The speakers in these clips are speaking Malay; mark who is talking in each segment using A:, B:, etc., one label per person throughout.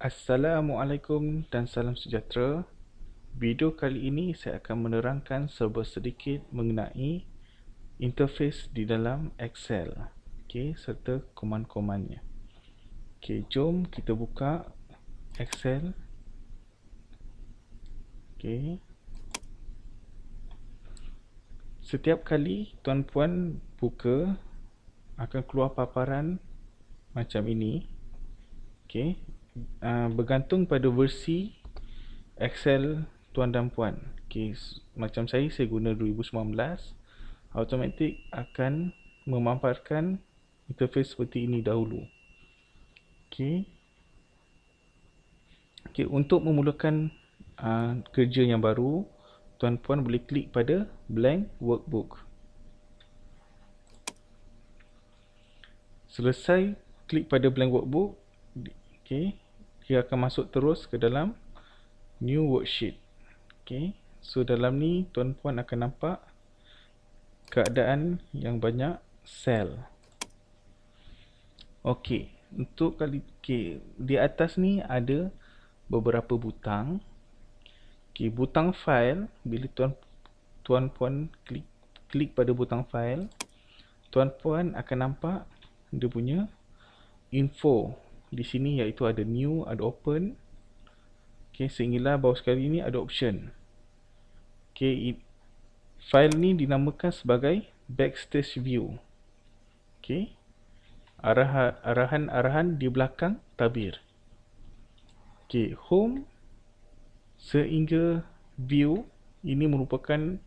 A: Assalamualaikum dan salam sejahtera. Video kali ini saya akan menerangkan sedikit mengenai interface di dalam Excel, serta command-commandnya. Jom kita buka Excel. Setiap kali tuan-puan buka, akan keluar paparan macam ini. Bergantung pada versi Excel tuan dan puan. Macam saya guna 2019. Automatik akan memamparkan interface seperti ini dahulu. Untuk memulakan kerja yang baru, tuan-puan boleh klik pada blank workbook. Selesai klik pada blank workbook, dia akan masuk terus ke dalam new worksheet. So dalam ni tuan-puan akan nampak keadaan yang banyak sel. Untuk di atas ni ada beberapa butang. Butang file, bila tuan-puan klik pada butang file, tuan-puan akan nampak dia punya info di sini, iaitu ada new, ada open. Sehinggalah bawah sekali ni ada option. File ni dinamakan sebagai backstage view. Arahan di belakang tabir. Home sehingga view ini merupakan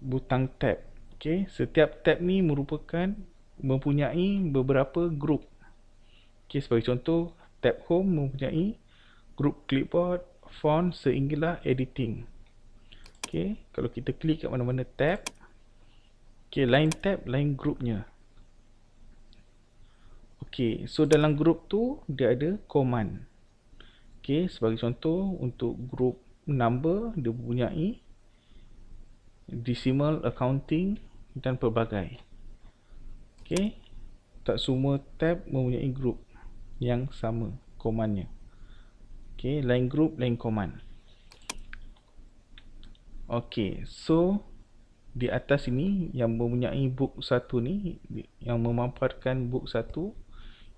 A: butang tab. Setiap tab ni mempunyai beberapa group. Sebagai contoh, tab home mempunyai group clipboard, font sehinggalah editing. Kalau kita klik kat mana-mana tab, lain tab, lain groupnya. So dalam group tu dia ada command. Sebagai contoh, untuk group number dia mempunyai decimal, accounting dan pelbagai. Tak semua tab mempunyai group yang sama commandnya. Lain group, lain command. So di atas ini yang mempunyai book 1 ni, yang memamparkan book 1,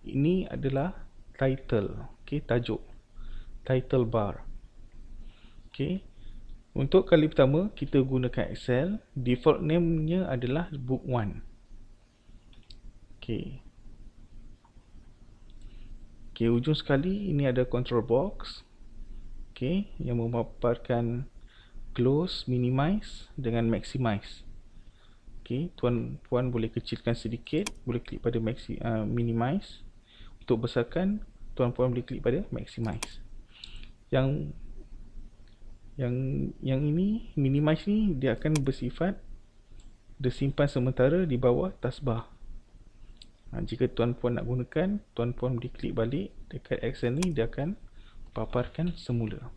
A: ini adalah title, tajuk, title bar. Untuk kali pertama kita gunakan Excel, default name-nya adalah book 1. Ujung sekali ini ada control box, yang memaparkan close, minimize dengan maximize. Tuan-puan boleh kecilkan sedikit, boleh klik pada minimize. Untuk besarkan, tuan-puan boleh klik pada maximize. Yang ini, minimize ni, dia akan bersifat disimpan sementara di bawah taskbar. Jika tuan-puan nak gunakan, tuan-puan boleh klik balik dekat Excel ni, dia akan paparkan semula.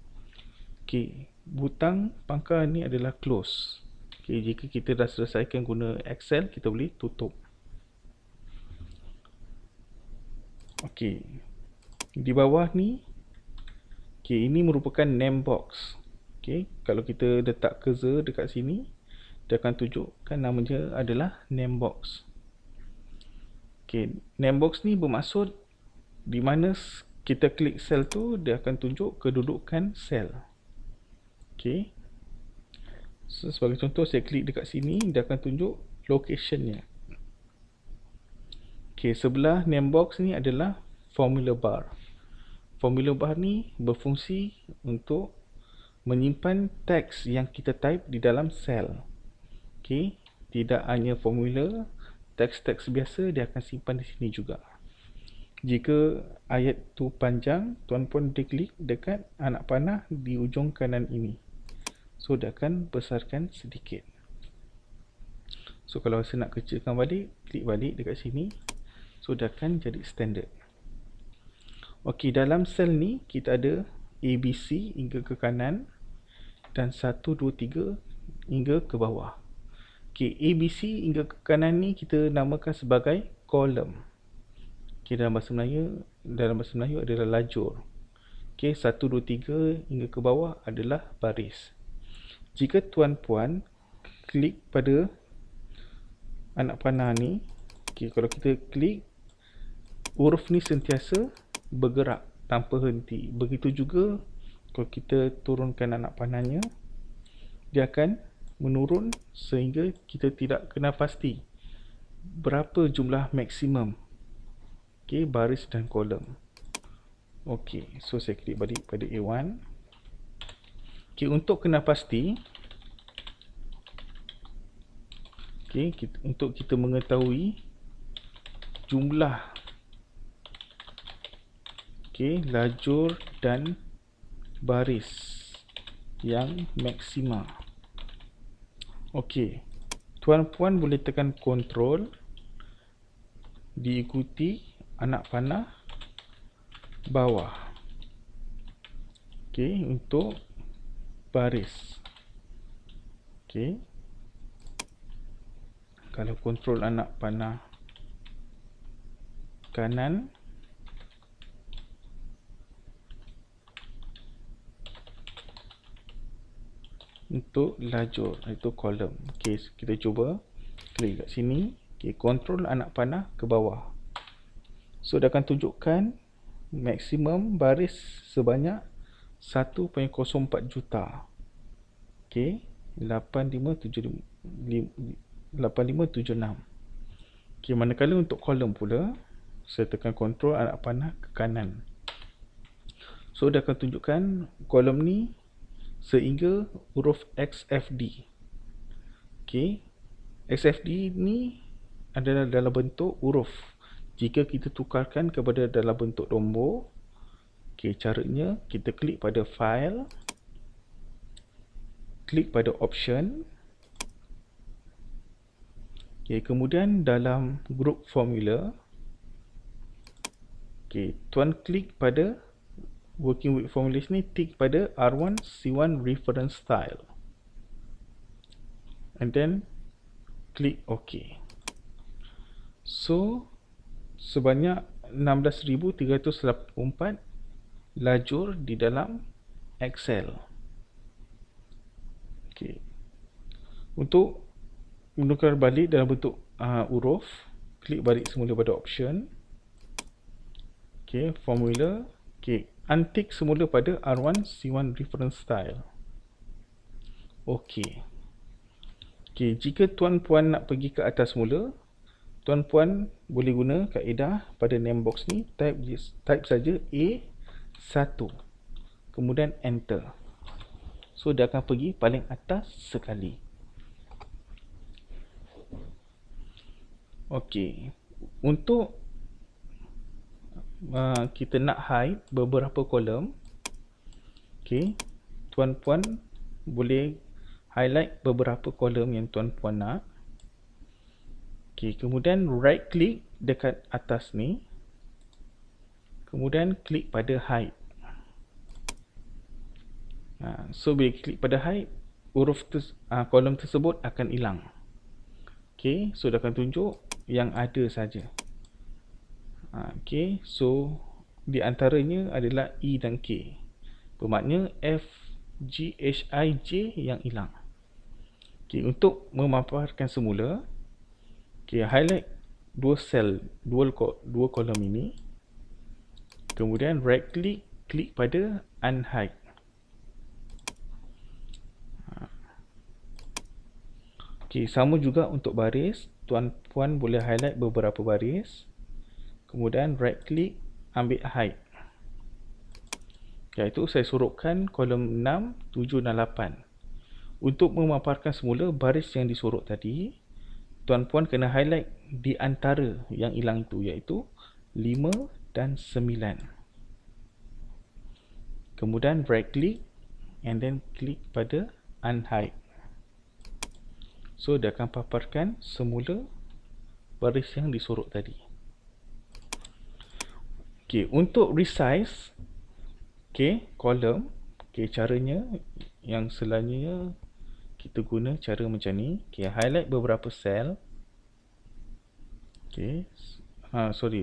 A: Butang pangkal ni adalah close. Jika kita dah selesaikan guna Excel, kita boleh tutup. Di bawah ni, ini merupakan name box. Kalau kita letak cursor dekat sini, dia akan tunjukkan nama dia adalah name box. Name box ni bermaksud di mana kita klik sel tu, dia akan tunjuk kedudukan sel. So, sebagai contoh, saya klik dekat sini, dia akan tunjuk location-nya. Sebelah name box ni adalah formula bar. Formula bar ni berfungsi untuk menyimpan teks yang kita type di dalam sel. Tidak hanya formula, teks-teks biasa dia akan simpan di sini juga. Jika ayat tu panjang, tuan-puan boleh klik dekat anak panah di ujung kanan ini. So dia akan besarkan sedikit. So kalau saya nak kecilkan balik, klik balik dekat sini. So dia akan jadi standard. Dalam sel ni kita ada ABC hingga ke kanan dan 1, 2, 3 hingga ke bawah. ABC hingga ke kanan ni kita namakan sebagai column. Dalam bahasa Melayu dalam bahasa Melayu adalah lajur. Okey, 1, 2, 3 hingga ke bawah adalah baris. Jika tuan-puan klik pada anak panah ni, okey, kalau kita klik, huruf ni sentiasa bergerak tanpa henti. Begitu juga kalau kita turunkan anak panahnya, dia akan menurun sehingga kita tidak kenal pasti berapa jumlah maksimum, okey, baris dan kolom. Okey, so saya klik balik pada A1. Okey, untuk kenal pasti, okey, untuk kita mengetahui jumlah, okey, lajur dan baris yang maksima. Okey, tuan-puan boleh tekan Ctrl diikuti anak panah bawah. Okey, untuk baris. Okey, kalau kontrol anak panah kanan, untuk lajur, iaitu kolom. Okey, kita cuba klik kat sini. Okey, kontrol anak panah ke bawah. So, dia akan tunjukkan maksimum baris sebanyak 1.04 juta. Okey, 8576. Okey, manakala untuk kolom pula, saya tekan kontrol anak panah ke kanan. So, dia akan tunjukkan kolom ni sehingga huruf XFD. Okey, XFD ni adalah dalam bentuk huruf. Jika kita tukarkan kepada dalam bentuk nombor, okey, caranya kita klik pada file, klik pada option, okey, kemudian dalam group formula, okey, tuan klik pada working with formulas ni, tik pada R1 C1 reference style, and then klik OK. So, sebanyak 16,384 lajur di dalam Excel. Okey, untuk menukar balik dalam bentuk huruf, klik balik semula pada option. Okey, formula. Okey, untick semula pada R1 C1 reference style. Okey. Okey, jika tuan-puan nak pergi ke atas semula, tuan-puan boleh guna kaedah pada name box ni, type saja A1, kemudian enter. So, dia akan pergi paling atas sekali. Okey, untuk kita nak hide beberapa kolom, okey, tuan-puan boleh highlight beberapa kolom yang tuan-puan nak. Okey, kemudian right click dekat atas ni, kemudian klik pada hide. So, bila klik pada hide, huruf kolom tersebut akan hilang. Okey, so dia akan tunjuk yang ada saja. Okey, so di antaranya adalah E dan K. Bermakna F, G, H, I, J yang hilang. Okey, untuk memaparkan semula, okey, highlight dua sel, dua kolom ini. Kemudian right click, klik pada unhide. Okey, sama juga untuk baris. Tuan-puan boleh highlight beberapa baris. Kemudian right click, ambil hide. Iaitu saya sorokkan kolom 6, 7 dan 8. Untuk memaparkan semula baris yang disorok tadi, tuan-puan kena highlight di antara yang hilang itu, iaitu 5 dan 9. Kemudian right click and then klik pada unhide. So, dia akan paparkan semula baris yang disorok tadi. Okey, untuk resize, okey, kolom, okey, caranya yang selanjutnya kita guna cara macam ni. Okey, highlight beberapa sel. Okey,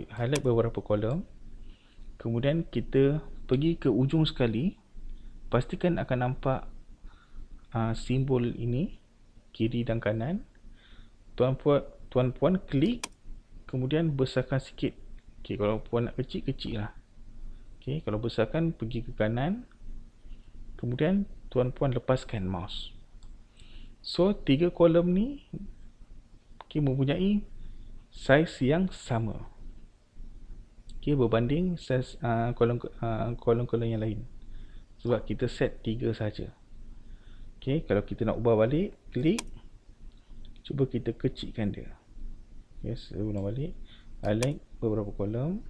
A: highlight beberapa kolom. Kemudian kita pergi ke ujung sekali, pastikan akan nampak simbol ini, kiri dan kanan. Tuan-puan klik, kemudian besarkan sikit. Okay, kalau puan nak kecil, kecil lah. Okay, kalau besarkan, pergi ke kanan. Kemudian tuan-puan lepaskan mouse. So, 3 kolom ni mempunyai saiz yang sama. Berbanding saiz kolom-kolom yang lain. Sebab kita set 3 saja. Kalau kita nak ubah balik, klik. Cuba kita kecilkan dia. Saya ulang balik. Highlight beberapa kolom.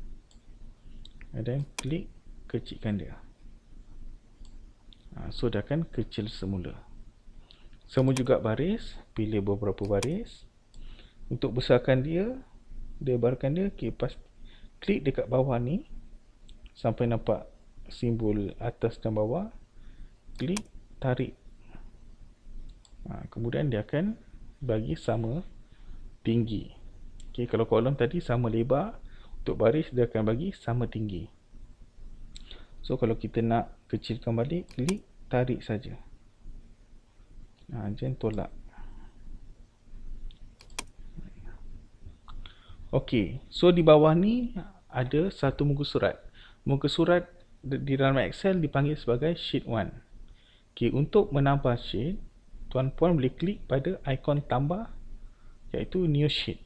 A: Dan klik, kecilkan dia. So, dah akan kecil semula. Sama juga baris. Pilih beberapa baris. Untuk besarkan dia, lebarkan dia, klik dekat bawah ni sampai nampak simbol atas dan bawah. Klik, tarik. Kemudian dia akan bagi sama tinggi. Kalau kolom tadi sama lebar, untuk baris dia akan bagi sama tinggi. So, kalau kita nak kecilkan balik, klik, tarik saja. Jangan tolak. So di bawah ni ada satu muka surat. Muka surat di dalam Excel dipanggil sebagai sheet 1. Untuk menambah sheet, tuan-puan boleh klik pada ikon tambah, iaitu new sheet.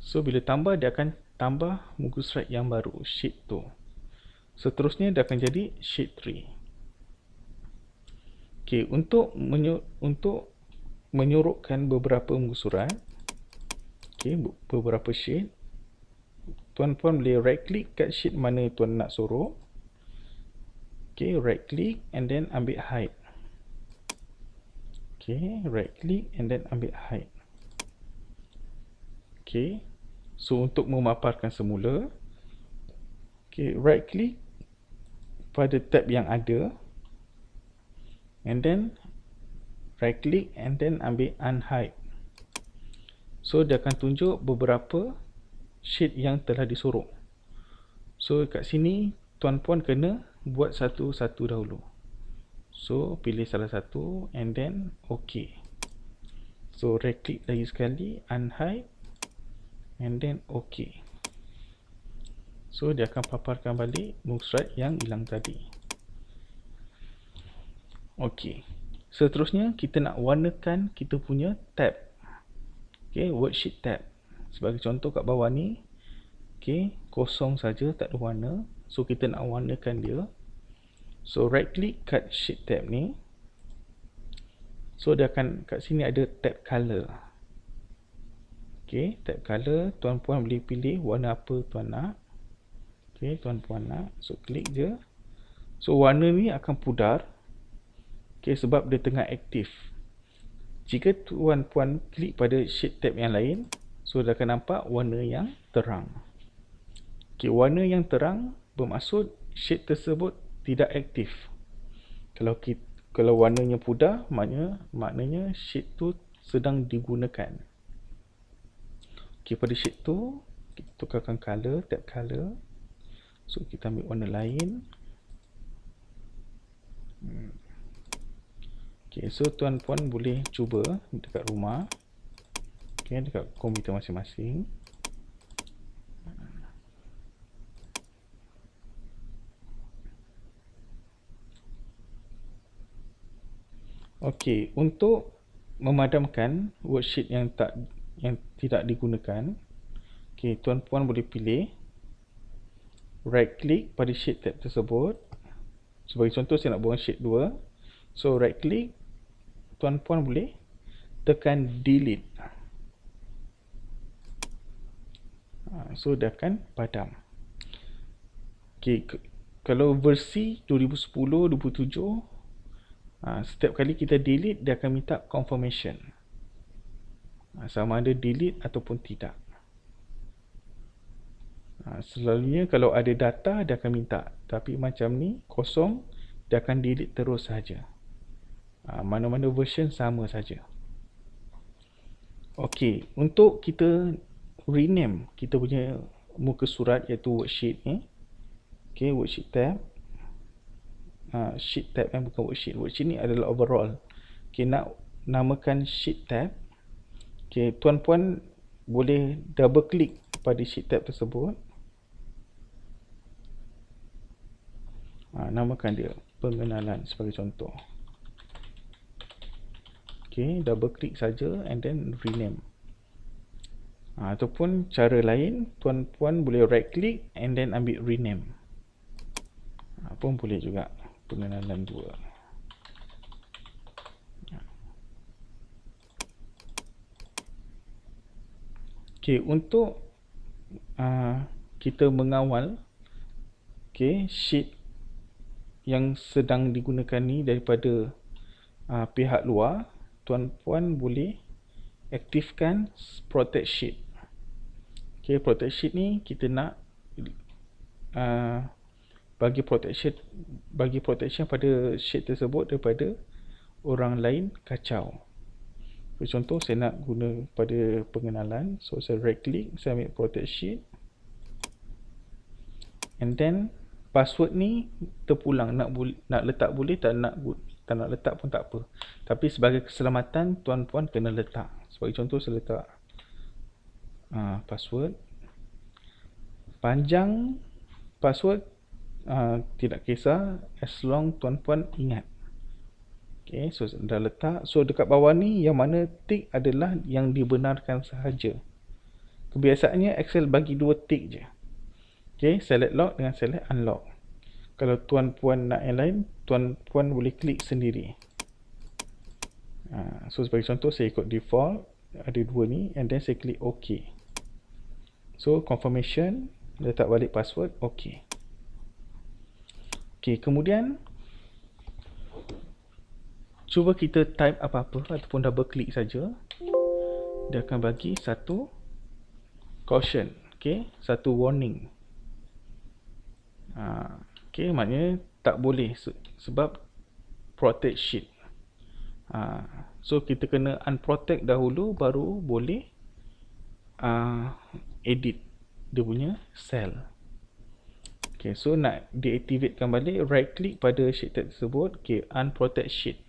A: So bila tambah, dia akan tambah muka surat yang baru, sheet 2. Seterusnya dia akan jadi sheet 3. Untuk menyurutkan beberapa muka surat, beberapa sheet, tuan-puan boleh right click kat sheet mana tuan nak suruh. Right click and then ambil hide. Right click and then ambil hide. So untuk memaparkan semula, right click pada tab yang ada, and then right click and then ambil unhide. So dia akan tunjuk beberapa sheet yang telah disuruh. So kat sini tuan-puan kena buat satu-satu dahulu. So pilih salah satu and then OK. So right click lagi sekali, unhide and then OK. So dia akan paparkan balik muka surat yang hilang tadi. Seterusnya kita nak warnakan kita punya tab. Worksheet tab. Sebagai contoh kat bawah ni, kosong saja, tak ada warna. So kita nak warnakan dia. So right click kat sheet tab ni. So dia akan kat sini ada tab color. Tab color, tuan-puan boleh pilih warna apa tuan nak. Tuan-puan nak, so klik je. So warna ni akan pudar, sebab dia tengah aktif. Jika tuan-puan klik pada sheet tab yang lain, so dia akan nampak warna yang terang. Warna yang terang bermaksud sheet tersebut tidak aktif. Kalau warnanya pudar, maknanya sheet tu sedang digunakan. Pada sheet tu, kita tukarkan color, tab color. So kita ambil warna lain. So tuan-puan boleh cuba dekat rumah, dekat komputer masing-masing. Untuk memadamkan worksheet yang tidak digunakan, tuan-puan boleh pilih right click pada sheet tab tersebut. Sebagai contoh, saya nak buang sheet 2. So right click, tuan-puan boleh tekan delete. So dia akan padam. Kalau versi 2010, 2007, setiap kali kita delete, dia akan minta confirmation, sama ada delete ataupun tidak. Selalunya kalau ada data, dia akan minta. Tapi macam ni, kosong, dia akan delete terus saja. Mana-mana version sama saja. Untuk kita rename kita punya muka surat iaitu worksheet ni. Okay, worksheet tab. Sheet tab bukan worksheet. Worksheet ni adalah overall. Okay, nak namakan sheet tab. Okay, tuan-puan boleh double klik pada sheet tab tersebut. Namakan dia pengenalan sebagai contoh. Okay, double klik saja and then rename. Ataupun cara lain, tuan-puan boleh right click and then ambil rename. Pun boleh juga, pengenalan 2. Okay, untuk kita mengawal sheet yang sedang digunakan ni daripada pihak luar, tuan-puan boleh aktifkan protect sheet. Okay, protect sheet ni kita nak bagi protection pada sheet tersebut daripada orang lain kacau. Contoh, saya nak guna pada pengenalan, so saya right click, saya ambil protect sheet, and then password ni terpulang, nak letak boleh, tak nak letak pun tak apa, tapi sebagai keselamatan tuan-puan kena letak. Sebagai contoh, saya letak password. Panjang password tidak kisah, as long tuan-puan ingat. Okay, so dah letak. So dekat bawah ni yang mana tick adalah yang dibenarkan sahaja. Kebiasaannya Excel bagi 2 tick je. Okay, select lock dengan select unlock. Kalau tuan-puan nak yang lain, tuan-puan boleh klik sendiri. So sebagai contoh, saya ikut default, ada 2 ni, and then saya klik OK. So confirmation, letak balik password, OK. Okay, kemudian cuba kita type apa-apa ataupun double klik saja, dia akan bagi satu caution, okay, satu warning. Okay, maknanya tak boleh sebab protect sheet. So kita kena unprotect dahulu baru boleh edit dia punya cell. Okay, so nak deactivatekan balik, right click pada sheet tersebut, okay, unprotect sheet,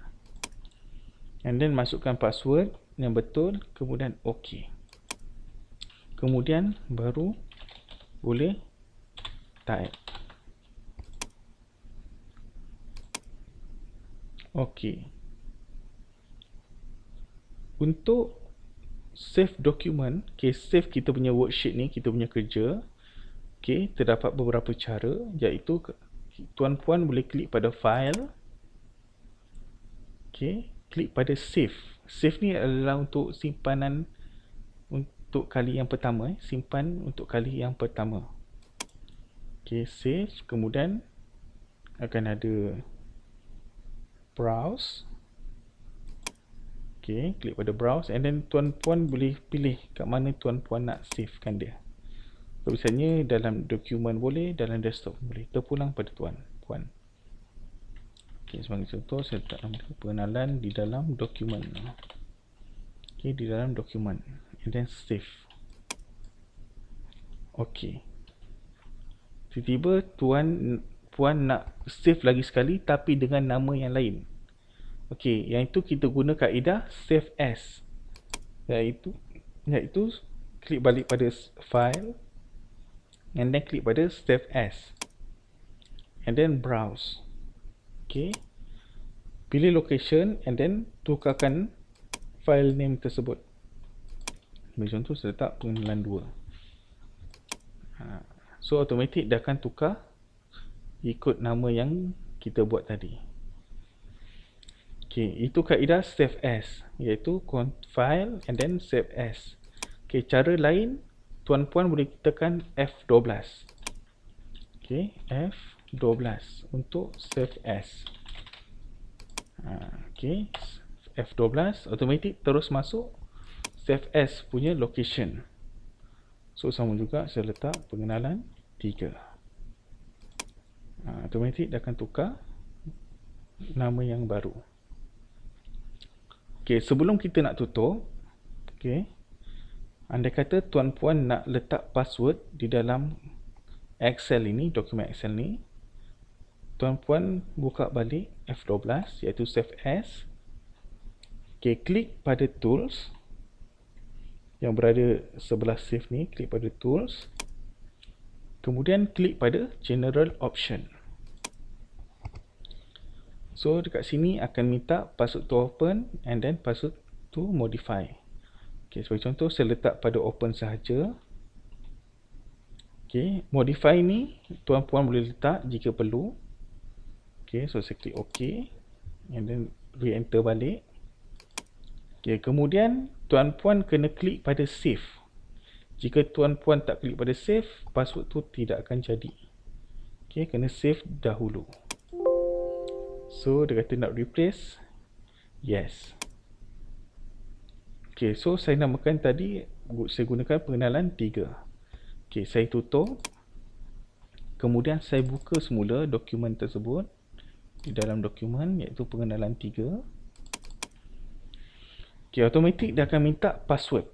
A: and then masukkan password yang betul, kemudian OK. Kemudian baru boleh type. OK. Untuk save document, okay, save kita punya worksheet ni, kita punya kerja, okay, terdapat beberapa cara, iaitu tuan-puan boleh klik pada file, okay, klik pada save. Save ni adalah untuk simpanan untuk kali yang pertama, simpan untuk kali yang pertama. Okay, save, kemudian akan ada browse. Okay, klik pada browse, and then tuan-puan boleh pilih kat mana tuan-puan nak savekan dia. So, misalnya dalam dokumen boleh, dalam desktop boleh, terpulang pada tuan-puan. Okay, sebagai contoh, saya letak pengenalan di dalam dokumen. Okay, di dalam dokumen, and then save. Okay, tiba-tiba puan nak save lagi sekali tapi dengan nama yang lain. Okay, yang itu kita guna kaedah save as, iaitu klik balik pada file, and then klik pada save as, and then browse. Okay, pilih location, and then tukarkan file name tersebut. Contoh, saya letak pengenalan 2. So automatic dia akan tukar ikut nama yang kita buat tadi. Okay, itu kaedah save as, iaitu file and then save as. Okay, cara lain, tuan-puan boleh tekan F12. Okay, F12 untuk save as. Okay, F12 automatic terus masuk save as punya location. So sama juga, saya letak pengenalan 3. Automatic dia akan tukar nama yang baru. Okay, sebelum kita nak tutup, okay, Andai kata tuan-puan nak letak password di dalam Excel ini, dokumen Excel ni, tuan-puan buka balik F12 iaitu Save As. Okay, klik pada Tools yang berada sebelah Save ni, klik pada Tools. Kemudian klik pada General Option. So dekat sini akan minta password to open and then password to modify. Okay, sebagai contoh saya letak pada open sahaja. Okay, modify ni tuan-puan boleh letak jika perlu. Okay, so saya klik OK and then re-enter balik. Okay, kemudian tuan-puan kena klik pada save. Jika tuan-puan tak klik pada save, password tu tidak akan jadi. Okay, kena save dahulu. So dia kata nak replace, yes. Okay, so saya namakan tadi, saya gunakan pengenalan 3. Okay, saya tutup. Kemudian saya buka semula dokumen tersebut. Di dalam dokumen iaitu pengenalan 3. Okay, automatik dia akan minta password.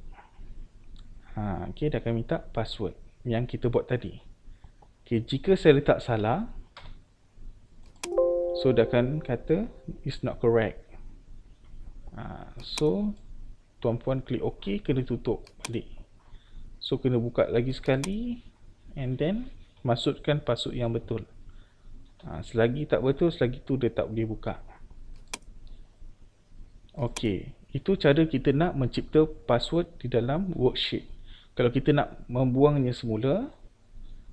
A: Okay, dia akan minta password yang kita buat tadi. Okay, jika saya letak salah, so dia akan kata is not correct. So tuan-puan klik OK, kena tutup balik. So kena buka lagi sekali and then masukkan password yang betul. Selagi tak betul, selagi tu dia tak boleh buka. OK, itu cara kita nak mencipta password di dalam worksheet. Kalau kita nak membuangnya semula,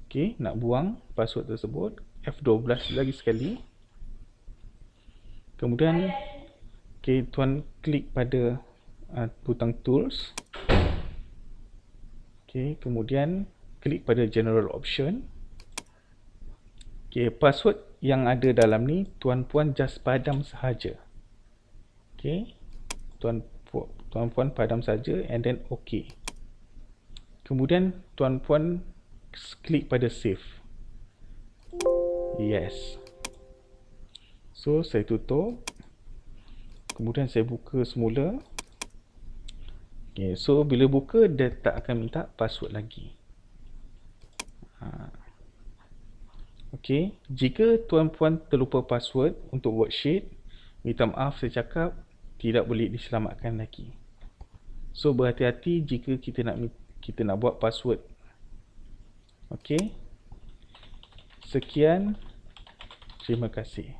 A: OK, nak buang password tersebut, F12 lagi sekali. Kemudian OK, tuan klik pada butang Tools. OK, kemudian klik pada General Option. OK, password yang ada dalam ni tuan-puan just padam sahaja. OK, tuan-puan padam saja and then OK. Kemudian tuan-puan klik pada Save. Yes. So saya tutup. Kemudian saya buka semula. Okay, so bila buka dia tak akan minta password lagi. Okay, jika tuan-puan terlupa password untuk worksheet, minta maaf saya cakap tidak boleh diselamatkan lagi. So berhati-hati jika kita nak buat password. Okay, sekian, terima kasih.